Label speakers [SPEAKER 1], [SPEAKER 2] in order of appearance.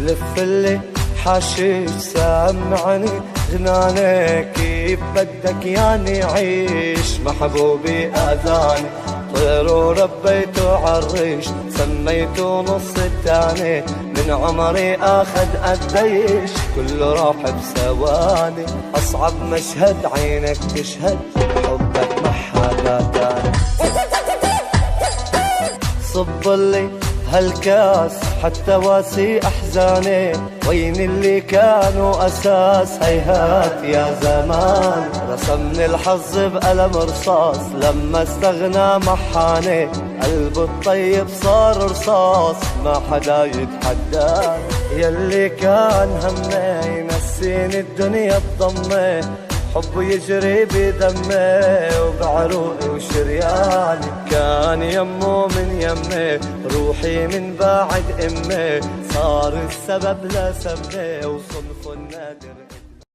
[SPEAKER 1] لفلي حشيش سامعني غناني، كيف بدك يعني عيش محبوبي اذاني. طير وربيته عالريش سميته نص التاني، من عمري اخذ قديش كله راح بثواني. اصعب مشهد عينك تشهد حبك ما حدا تاني. صبلي هالكاس حتى واسي احزاني، وين اللي كانوا اساس هيهات يا زمان. رسمني الحظ بقلم رصاص لما استغنى محاني، قلبه الطيب صار رصاص ما حدا يتحداني. يلي كان همي ينسيني الدنيا بضمي، حبه يجري بدمي وبعروقي وشرياني. كان يمه من يمي روحي من بعد امي، صار السبب لسمي وصنفه النادر.